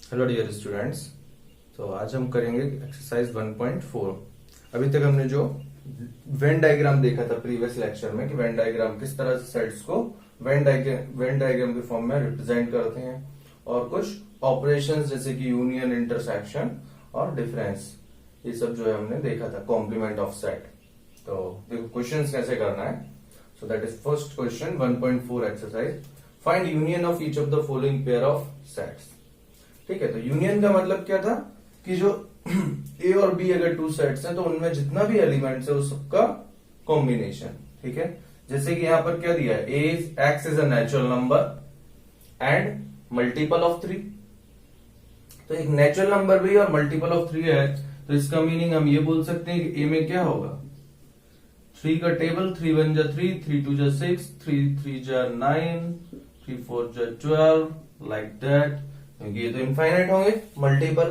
Hello dear students. तो आज हम करेंगे एक्सरसाइज 1.4। अभी तक हमने जो वेन डायग्राम देखा था प्रीवियस लेक्चर में कि वेन डायग्राम किस तरह से सेट्स को वेन डायग्राम के फॉर्म में रिप्रेजेंट करते हैं और कुछ ऑपरेशंस जैसे कि यूनियन, इंटरसेक्शन और डिफरेंस, ये सब जो है हमने देखा था। Complement of set. तो देखो क्वेश्चंस कैसे करना है। So that is first question 1.4 exercise. Find union of each of the following pair of sets. ठीक है, तो यूनियन का मतलब क्या था कि जो ए और बी अगर टू सेट्स हैं तो उनमें जितना भी एलिमेंट्स है उस सबका कॉम्बिनेशन। ठीक है, जैसे कि यहां पर क्या दिया है, x is a natural number and multiple of 3। तो एक नेचुरल नंबर भी और मल्टीपल ऑफ 3 है, तो इसका मीनिंग हम ये बोल सकते हैं कि ए में क्या होगा, 3 का टेबल, 3 1 जा 3, 3 2 जा 6, 3 3 जा 9, 3 4 जा 12, लाइक दैट। क्योंकि ये तो इनफाइनाइट होंगे multiple.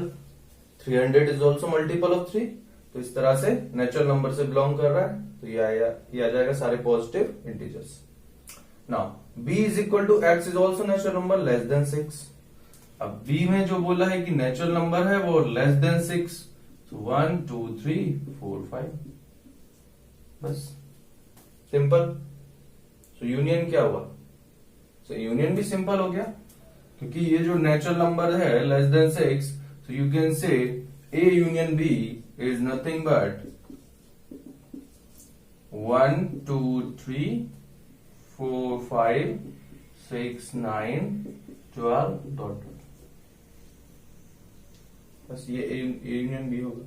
300 is also multiple of 3। तो इस तरह से नेचुरल नंबर से बिलोंग कर रहा है, तो ये आ जाएगा सारे positive integers. Now b is equal to X is also natural number less than 6। अब b में जो बोला है कि नेचुरल नंबर है वो लेस देन 6, तो 1 2 3 4 5, बस सिंपल। तो यूनियन क्या हुआ, तो यूनियन भी सिंपल हो गया क्योंकि ये जो नेचुरल नंबर है less than 6, so you can say A union B is nothing but 1 2 3 4 5 6 9 12 dot. बस ये A यूनियन B होगा।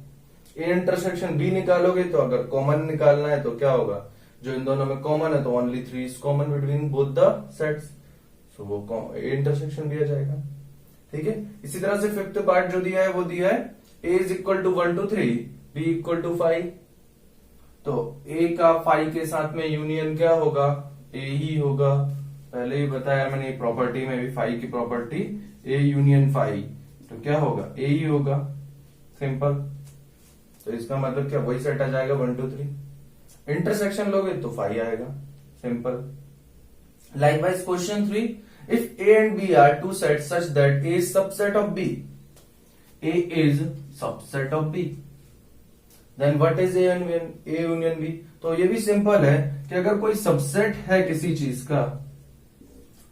A इंटरसेक्शन B निकालोगे तो अगर कॉमन निकालना है तो क्या होगा, जो इन दोनों में कॉमन है तो only 3 is common between both the sets, तो वो इंटरसेक्शन दिया जाएगा। ठीक है, इसी तरह से फिफ्थ पार्ट जो दिया है वो दिया है a is equal to 1 2 3, b equal to 5। तो a का 5 के साथ में यूनियन क्या होगा, a ही होगा। पहले ही बताया मैंने प्रॉपर्टी में भी 5 की प्रॉपर्टी, a यूनियन 5, तो क्या होगा, a ही होगा। सिंपल। तो इसका मतलब क्या, वही सेट आ जाएगा 1 2 3। इंटरसेक्शन लोगे तो 5 आएगा। Simple. Likewise, question 3. If A and B are two sets such that A is subset of B, A is subset of B, then what is A union B? तो ये भी सिंपल है कि अगर कोई सबसेट है किसी चीज का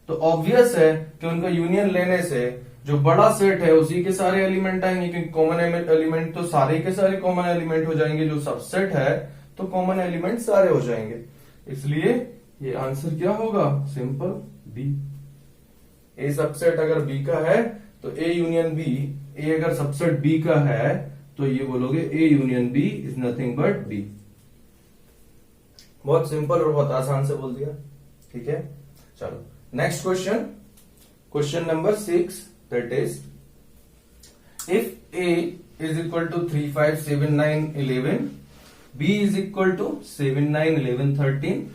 तो ऑब्वियस है कि उनका यूनियन लेने से जो बड़ा सेट है उसी के सारे एलिमेंट आएंगे, क्योंकि कॉमन एलिमेंट तो सारे के सारे कॉमन एलिमेंट हो जाएंगे। जो सबसेट है तो कॉमन एलिमेंट सारे हो जाएंगे, इसलिए ये आंसर क्या होगा, सिंपल बी। ए सबसेट अगर बी का है तो ए यूनियन बी, ए अगर सबसेट बी का है तो ये बोलोगे A union B is nothing but B. बहुत सिंपल और बहुत आसान से बोल दिया। ठीक है, चलो next question, question number 6, that is if A is equal to 3 5 7 9 11, B is equal to 7 9 11 13,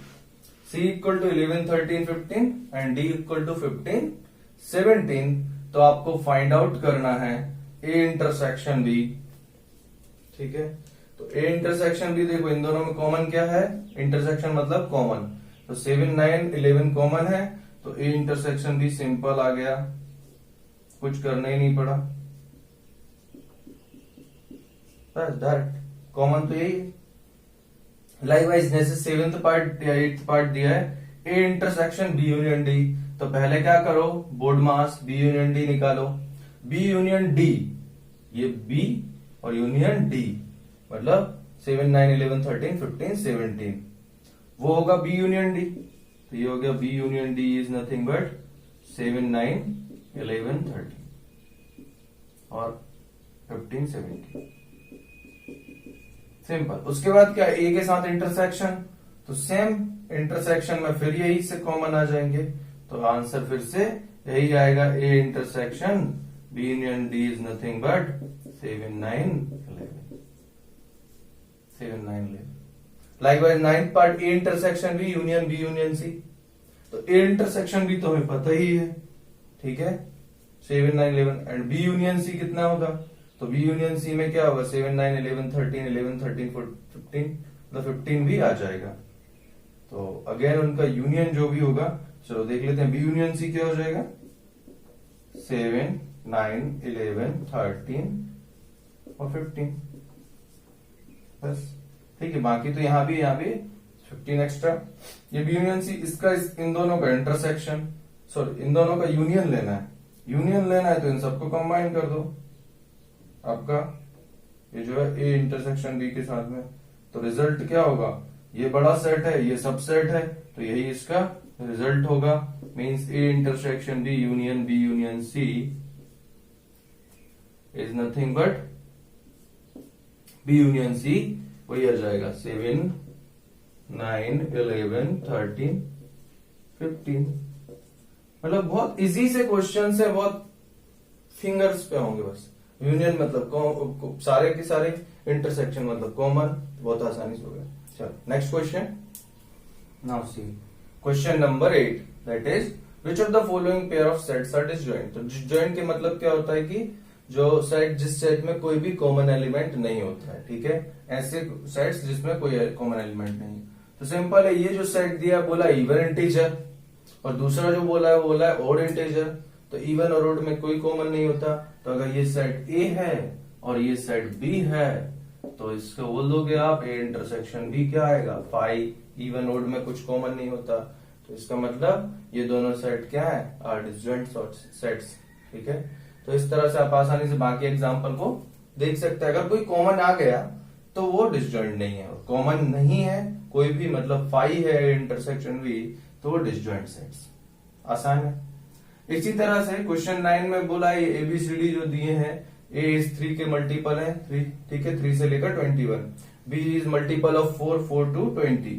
C equal to 11 13 15 and D equal to 15 17, तो आपको फाइंड आउट करना है A इंटरसेक्शन B। ठीक है, तो A इंटरसेक्शन B, देखो इन दोनों में कॉमन क्या है, इंटरसेक्शन मतलब कॉमन, तो 7 9 11 कॉमन है, तो A इंटरसेक्शन B सिंपल आ गया, कुछ करना ही नहीं पड़ा, बस डायरेक्ट कॉमन तो यही है। लाइकवाइज जैसे 7th पार्ट या 8th पार्ट दिया है A intersection B union D, तो पहले क्या करो, बोर्ड मास बी यूनियन डी निकालो। बी यूनियन डी, ये बी और यूनियन डी मतलब 7 9 11 13 15 17, वो होगा बी यूनियन डी, तो ये हो गया B union D is nothing but 7 9 11 13 और 15 17। सिंपल। उसके बाद क्या, ए के साथ इंटरसेक्शन, तो सेम इंटरसेक्शन में फिर यही से कॉमन आ जाएंगे, तो आंसर फिर से यही आएगा, A intersection B union D is nothing but 7 9 11 7 9 11। Likewise 9th part A intersection B union C, तो ए इंटरसेक्शन बी तो हमें पता ही है। ठीक है, 7 9 11 एंड बी यूनियन सी कितना होगा, तो बी यूनियन सी में क्या होगा, 7 9 11 13 11 13 15, मतलब 15 भी आ जाएगा। तो अगेन उनका यूनियन जो भी होगा, चलो देख लेते हैं। बी यूनियन सी क्या हो जाएगा, 7 9, 11, 13 और 15 बस। ठीक है, बाकी तो यहाँ भी 15 एक्स्ट्रा। ये बी यूनियन सी, इसका इन दोनों का इंटरसेक्शन, सॉरी इन दोनों का यूनियन लेना है। यूनियन लेना है तो इन सबको कंबाइन कर दो। आपका ये जो है ए इंटरसेक्शन बी के साथ में, तो रिजल्ट क्या होगा, ये बड़ा सेट है, ये सब सेट है, तो यही इसका रिजल्ट होगा। Means A intersection B union C is nothing but B union C, वही आ जाएगा 7, 9, 11, 13, 15। मतलब बहुत इजी से क्वेश्चन है, बहुत फिंगर्स पे होंगे बस। यूनियन मतलब सारे के सारे, इंटरसेक्शन मतलब कॉमन, बहुत आसानी से हो गया। चलो next question. Now C question number 8, that is which of the following pair of sets are disjoint. तो डिसजॉइंट के मतलब क्या होता है कि जो सेट, जिस सेट में कोई भी कॉमन एलिमेंट नहीं होता है। ठीक है, ऐसे सेट्स जिसमें कोई कॉमन एलिमेंट नहीं। तो सिंपल है, ये जो सेट दिया बोला इवन इंटीजर, और दूसरा जो बोला है बोला है ऑड इंटीजर। तो इवन और ऑड में कोई कॉमन नहीं होता। तो अगर ये सेट ए है और ये सेट बी है, तो इसको बोल दोगे आप ए इंटरसेक्शन बी क्या आएगा 5। इवन ऑड में कुछ कॉमन नहीं होता, तो इसका मतलब ये दोनों सेट क्या है, आर डिसजॉइंट सेट्स। ठीक है, तो इस तरह से आप आसानी से बाकी एग्जाम्पल को देख सकते हैं। अगर कोई कॉमन आ गया तो वो डिसजॉइंट नहीं है, कॉमन नहीं है कोई भी, मतलब 5 है इंटरसेक्शन बी, तो वो डिसजॉइंट सेट्स। आसान है। इसी तरह से क्वेश्चन 9 में बोला ये एबीसीडी जो दिए हैं, ए इज 3 के मल्टीपल है 3, ठीक है, 3 से लेकर 21। B is multiple of 4, 4 to 20।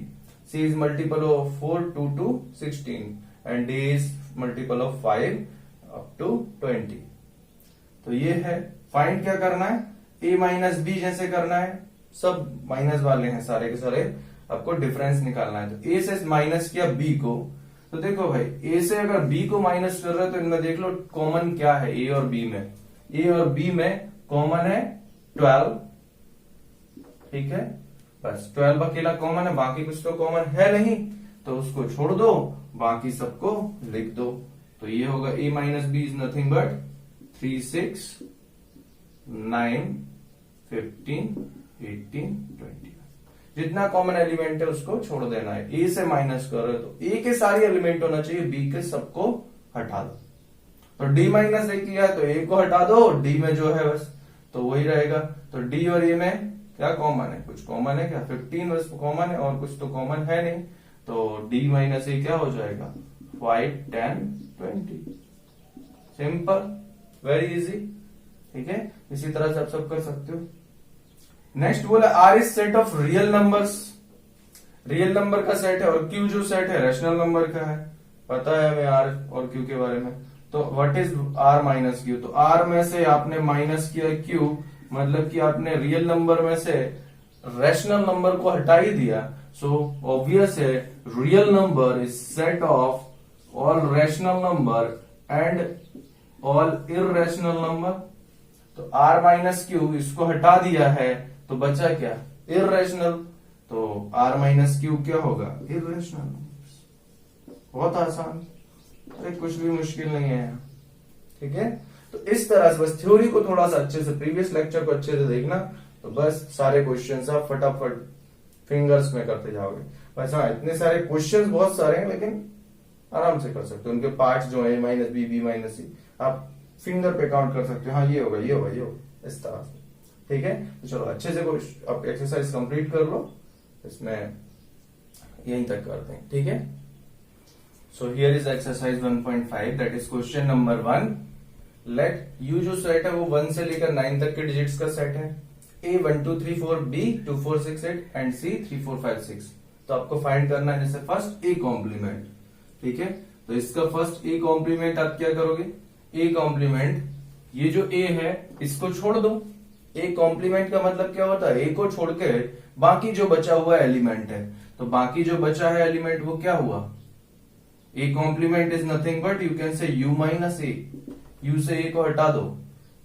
C is multiple of 4, 2 to 16 and D is multiple of 5 up to 20। तो ये है, फाइंड क्या करना है, ए माइनस बी जैसे करना है, सब माइनस वाले हैं सारे के सारे, आपको डिफरेंस निकालना है। तो ए से माइनस किया बी को, तो देखो भाई ए से अगर बी को माइनस कर रहे हो तो इनमें देख लो कॉमन क्या है ए और बी में। ए और बी में कॉमन है 12। ठीक है, बस 12 अकेला कॉमन है, बाकी कुछ तो कॉमन है नहीं, तो उसको छोड़ दो, बाकी सबको लिख दो। तो ये होगा A minus B is nothing but 3, 6, 9, 15, 18, 21। जितना कॉमन एलिमेंट है उसको छोड़ देना है। ए से माइनस कर रहे हो तो ए के सारे एलिमेंट होना चाहिए, बी के सबको हटा दो। तो डी माइनस ए किया तो ए को हटा दो, डी में जो है बस तो वही रहेगा। तो डी और ए में क्या कॉमन है, कुछ कॉमन है क्या, 15 बस कॉमन है और कुछ तो कॉमन है नहीं। तो डी माइनस ए क्या हो जाएगा 5, 10, 20। Simple, very easy. ठीक है, इसी तरह से आप सब कर सकते हो। नेक्स्ट बोला R is set of real numbers. Real number का सेट है और क्यू जो सेट है रैशनल नंबर का है। पता है हमें आर और क्यू के बारे में। तो what is R minus Q, तो आर में से आपने माइनस किया क्यू, मतलब कि आपने रियल नंबर में से रैशनल नंबर को हटा ही दिया। सो ऑब्वियस है real number is set of all rational number and all irrational number. तो आर माइनस क्यू इसको हटा दिया है तो बचा क्या, इररेशनल। तो आर माइनस क्यू क्या होगा, इररेशनल। बहुत आसान, अरे कुछ भी मुश्किल नहीं है। ठीक है, तो इस तरह से बस थ्योरी को थोड़ा सा अच्छे से, प्रीवियस लेक्चर को अच्छे से देखना, तो बस सारे क्वेश्चंस आप फटाफट फिंगर्स में करते जाओगे। बस हाँ, इतने सारे क्वेश्चंस बहुत सारे हैं, लेकिन आराम से कर सकते हो। उनके पार्ट्स जो है माइनस बी, बी माइनस सी, आप फिंगर पे काउंट कर सकते हो। हाँ ये होगा, ये होगा, ये होगा, इस तरह से। ठीक है, तो चलो अच्छे से आप एक्सरसाइज कंप्लीट कर लो, इसमें यहीं तक करते हैं। ठीक है, so here is exercise 1.5, that is question number 1। Let you जो सेट है वो 1 से लेकर 9 तक के डिजिट्स का सेट है। ए 1, 2, 3, 4, बी 2, 4, 6, 8 एंड सी 3, 4, 5, 6। तो आपको फाइंड करना है जैसे फर्स्ट ए कॉम्प्लीमेंट। ठीक है, तो इसका फर्स्ट ए कॉम्प्लीमेंट आप क्या करोगे, ए कॉम्प्लीमेंट, ये जो ए है इसको छोड़ दो। ए कॉम्प्लीमेंट का मतलब क्या होता है, ए को छोड़ के बाकी जो बचा हुआ एलिमेंट है, तो बाकी जो बचा है एलिमेंट वो क्या हुआ, A complement is nothing but you can say U minus A. U say A को हटा दो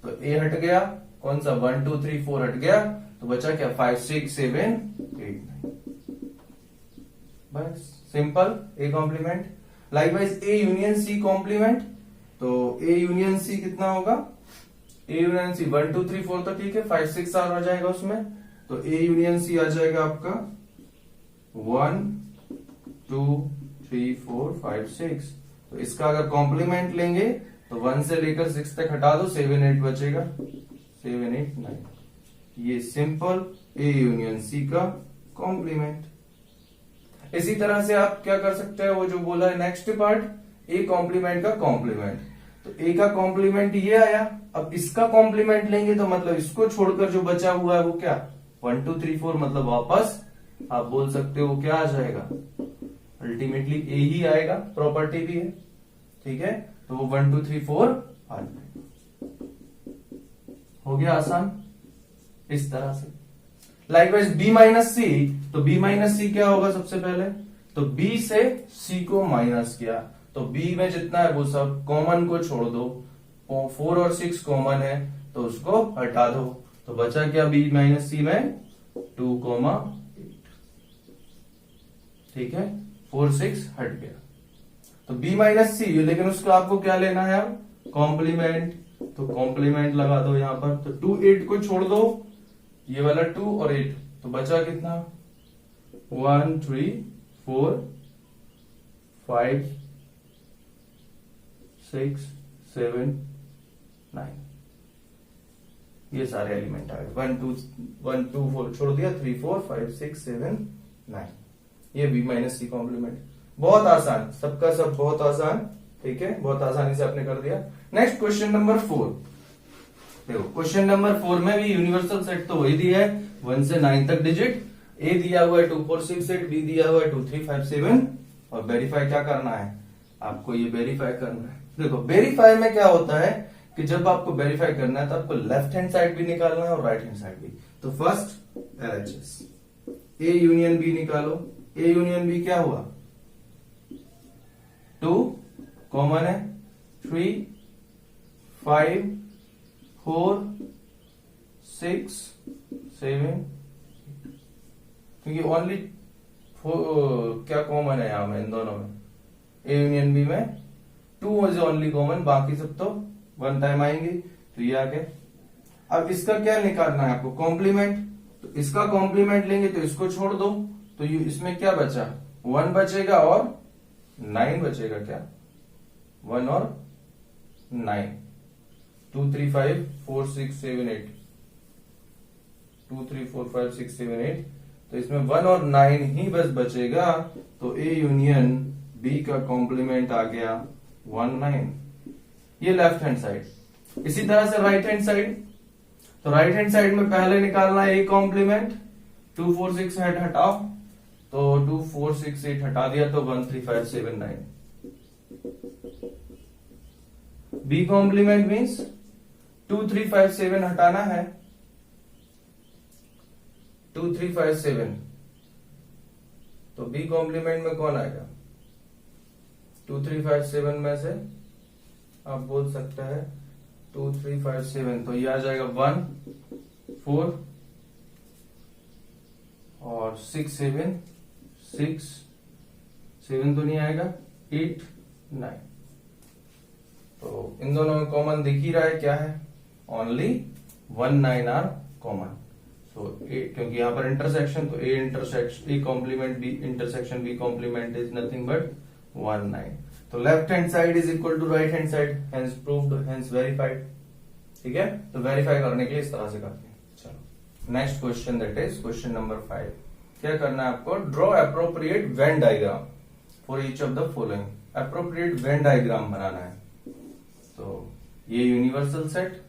तो ए हट गया, कौन सा 1, 2, 3, 4 हट गया, तो बचा क्या 5, 6, 7, 8, 9। बस simple, A complement. Likewise A union C complement, तो ए यूनियन सी कितना होगा ए यूनियन सी 1 2 3 4 तो ठीक है, 5 6 आ जाएगा उसमें, तो ए यूनियन सी आ जाएगा आपका 1 2 3 4 5 6। तो इसका अगर कॉम्प्लीमेंट लेंगे तो 1 से लेकर 6 तक हटा दो, 7 8 बचेगा, 7 8 9। ये सिंपल ए यूनियन सी का कॉम्प्लीमेंट। इसी तरह से आप क्या कर सकते हैं, वो जो बोला है नेक्स्ट पार्ट, ए कॉम्प्लीमेंट का कॉम्प्लीमेंट। तो ए का कॉम्प्लीमेंट ये आया, अब इसका कॉम्प्लीमेंट लेंगे तो मतलब इसको छोड़कर जो बचा हुआ है वो क्या 1 2 3 4, मतलब वापस आप बोल सकते हो क्या आ जाएगा, अल्टीमेटली ए ही आएगा, प्रॉपर्टी भी है, ठीक है। तो वो 1 2 3 4 आ जाएगा। हो गया आसान इस तरह से। लाइकवाइज बी माइनस सी, तो बी माइनस सी क्या होगा सबसे पहले, तो बी से सी को माइनस किया, तो बी में जितना है वो सब कॉमन को छोड़ दो, 4 और 6 कॉमन है तो उसको हटा दो, तो बचा क्या बी माइनस सी में 2 8, ठीक है, 4 6 हट गया। तो बी माइनस सी, लेकिन उसका आपको क्या लेना है अब, कॉम्प्लीमेंट, तो कॉम्प्लीमेंट लगा दो यहां पर, तो 2 8 को छोड़ दो, ये वाला 2 और 8, तो बचा कितना 1 3 4 5 6 7 9, ये सारे एलिमेंट आ गए, 1 2 4 छोड़ दिया, 3 4 5 6 7 9, ये बी माइनस सी कॉम्प्लीमेंट। बहुत आसान, सबका सब बहुत आसान, ठीक है, बहुत आसानी से आपने कर दिया। नेक्स्ट क्वेश्चन नंबर 4, देखो क्वेश्चन नंबर 4 में भी यूनिवर्सल सेट तो वही दिया है 1 से 9 तक डिजिट, ए दिया हुआ है 2 4 6 8, बी दिया हुआ है 2 3 5 7, और वेरीफाई क्या करना है आपको, ये वेरीफाई करना है। देखो वेरीफाई में क्या होता है कि जब आपको वेरीफाई करना है तो आपको लेफ्ट हैंड साइड भी निकालना है और राइट हैंड साइड भी। तो first LHS, A union B निकालो, ए यूनियन बी क्या हुआ 2 कॉमन है, 3 5 4 6 7, क्योंकि ओनली क्या कॉमन है यहां में, इन दोनों में ए यूनियन बी में 2 इज ओनली कॉमन, बाकी सब तो 1 टाइम आएंगे, तो ये आ गया। अब इसका क्या निकालना है आपको, कॉम्प्लीमेंट, तो इसका कॉम्प्लीमेंट लेंगे तो इसको छोड़ दो, तो ये इसमें क्या बचा 1 बचेगा और 9 बचेगा, क्या 1 और 9, 2 3 5 4 6 7 8, 2 3 4 5 6 7 8, तो इसमें 1 और 9 ही बस बचेगा, तो ए यूनियन बी का कॉम्प्लीमेंट आ गया 1 9, ये लेफ्ट हैंड साइड। इसी तरह से राइट हैंड साइड, तो राइट हैंड साइड में पहले निकालना है ए कॉम्प्लीमेंट, 2 4 6 8 हटाओ, तो 2 4 6 8 हटा दिया, तो 1 3 5 7 9। बी कॉम्प्लीमेंट मीन्स 2 3 5 7 हटाना है, 2 3 5 7, तो बी कॉम्प्लीमेंट में कौन आएगा 2 3 5 7 में से आप बोल सकते हैं 2 3 5 7, तो ये आ जाएगा 1 4 और 6 7 6 7 तो नहीं आएगा, 8 9, तो इन दोनों में कॉमन दिख ही रहा है क्या है, ओनली 1 9 आर कॉमन। सो क्योंकि यहां पर इंटरसेक्शन, तो A intersection A complement B intersection B complement is nothing but 1 9, तो left hand side is equal to right hand side, hence proved, hence verified, ठीक है। तो वेरीफाई करने के लिए इस तरह से करते हैं। चलो next question, that is question number 5। क्या करना है आपको, draw appropriate Venn diagram for each of the following, appropriate Venn diagram बनाना है। तो ये यूनिवर्सल सेट,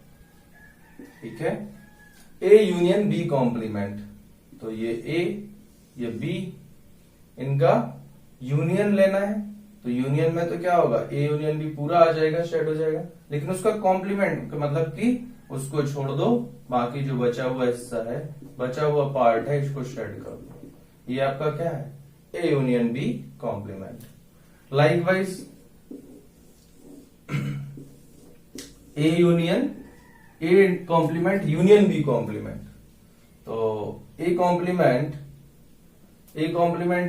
ठीक है, ए यूनियन बी कॉम्प्लीमेंट, तो ये ए ये बी, इनका यूनियन लेना है, तो यूनियन में तो क्या होगा ए यूनियन बी पूरा आ जाएगा, शेड हो जाएगा, लेकिन उसका कॉम्प्लीमेंट मतलब कि उसको छोड़ दो, बाकी जो बचा हुआ हिस्सा है, बचा हुआ पार्ट है, इसको शेड कर दो, ये आपका क्या है A union B complement. Likewise A union A complement union B complement, तो ए कॉम्प्लीमेंट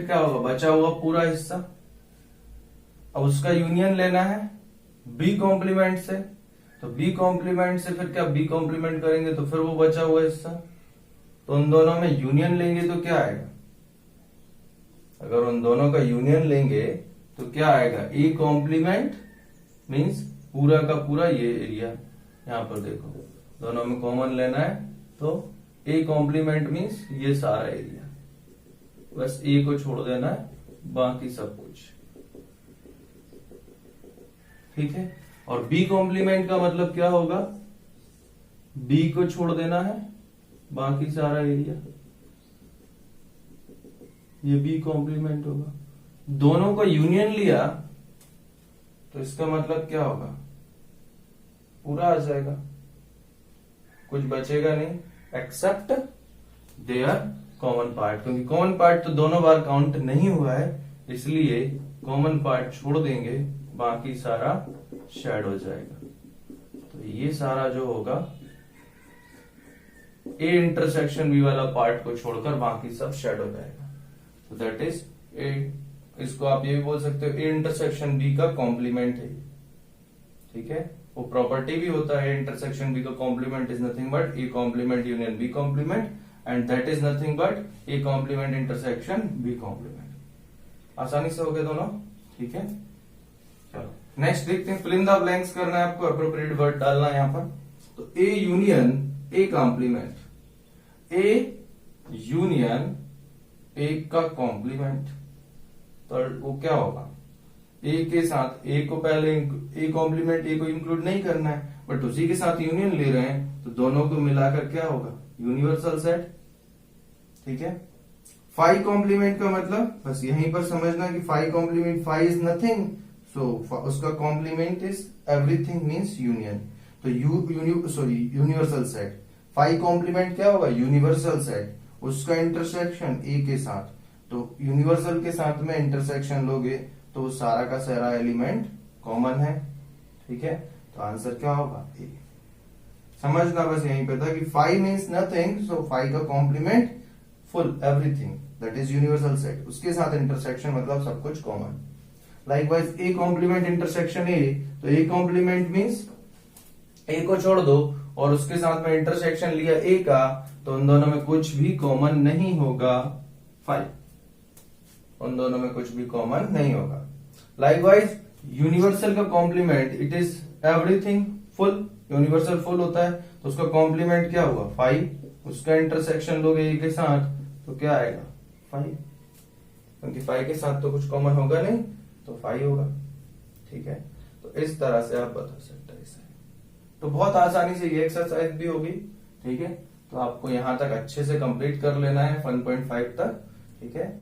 क्या होगा, बचा हुआ पूरा हिस्सा, अब उसका यूनियन लेना है बी कॉम्प्लीमेंट से, तो तो बी कॉम्प्लीमेंट से फिर क्या बी कॉम्प्लीमेंट करेंगे तो फिर वो बचा हुआ हिस्सा, तो उन दोनों में यूनियन लेंगे तो क्या आएगा, अगर उन दोनों का यूनियन लेंगे तो क्या आएगा, ए कॉम्प्लीमेंट मीन्स पूरा का पूरा ये एरिया, यहां पर देखो दोनों में कॉमन लेना है तो ए कॉम्प्लीमेंट मीन्स ये सारा एरिया, बस ए को छोड़ देना है बाकी सब कुछ, ठीक है। और बी कॉम्प्लीमेंट का मतलब क्या होगा, बी को छोड़ देना है बाकी सारा एरिया, ये बी कॉम्प्लीमेंट होगा। दोनों को यूनियन लिया तो इसका मतलब क्या होगा, पूरा आ जाएगा, कुछ बचेगा नहीं एक्सेप्ट देयर कॉमन पार्ट, क्योंकि कॉमन पार्ट तो दोनों बार काउंट नहीं हुआ है, इसलिए कॉमन पार्ट छोड़ देंगे, बाकी सारा शेड हो जाएगा। तो ये सारा जो होगा ए इंटरसेक्शन बी वाला पार्ट को छोड़कर बाकी सब शेड हो जाएगा, तो दैट इज ए, इसको आप ये भी बोल सकते हो ए इंटरसेक्शन बी का कॉम्प्लीमेंट है, ठीक है। वो प्रॉपर्टी भी होता है इंटरसेक्शन बी का complement is nothing but A complement union B complement and that is nothing but A complement intersection B complement. आसानी से हो गए दोनों, ठीक है। चलो नेक्स्ट देखते हैं, फिल इन द ब्लैंक्स करना है आपको, अप्रोप्रिएट वर्ड डालना है यहाँ पर। तो A union A complement, A union A का कॉम्प्लीमेंट, तो वो क्या होगा, ए के साथ ए को पहले ए कॉम्प्लीमेंट ए को इंक्लूड नहीं करना है, बट उसी के साथ यूनियन ले रहे हैं तो दोनों को मिलाकर क्या होगा, यूनिवर्सल सेट, ठीक है। फाइव कॉम्प्लीमेंट का मतलब बस यहीं पर समझना कि five complement, five is nothing, so उसका complement is everything means union, तो यूनिवर्सल सेट। फाइव कॉम्प्लीमेंट क्या होगा, यूनिवर्सल सेट, उसका इंटरसेक्शन ए के साथ, तो यूनिवर्सल के साथ में इंटरसेक्शन लोगे तो वो सारा का सारा एलिमेंट कॉमन है, ठीक है। तो आंसर क्या होगा, ए। समझना बस यहीं पे था कि five means nothing, so five का complement full everything, that is universal set, उसके साथ इंटरसेक्शन मतलब सब कुछ common. Likewise A complement intersection A, तो ए कॉम्प्लीमेंट मीन्स ए को छोड़ दो और उसके साथ में इंटरसेक्शन लिया ए का, तो उन दोनों में कुछ भी कॉमन नहीं होगा, फाइव, उन दोनों में कुछ भी कॉमन नहीं होगा। लाइकवाइज यूनिवर्सल का complement it is everything full, universal full होता है तो उसका कॉम्प्लीमेंट क्या हुआ, फाइव, उसका इंटरसेक्शन लोगे ए के साथ तो क्या आएगा, फाइव, क्योंकि फाइव के साथ तो कुछ कॉमन होगा नहीं तो फाइव होगा, ठीक है। तो इस तरह से आप बता सकते हैं इसे, तो बहुत आसानी से ये एक्सरसाइज भी होगी, ठीक है। तो आपको यहां तक अच्छे से कंप्लीट कर लेना है 1.5 तक, ठीक है।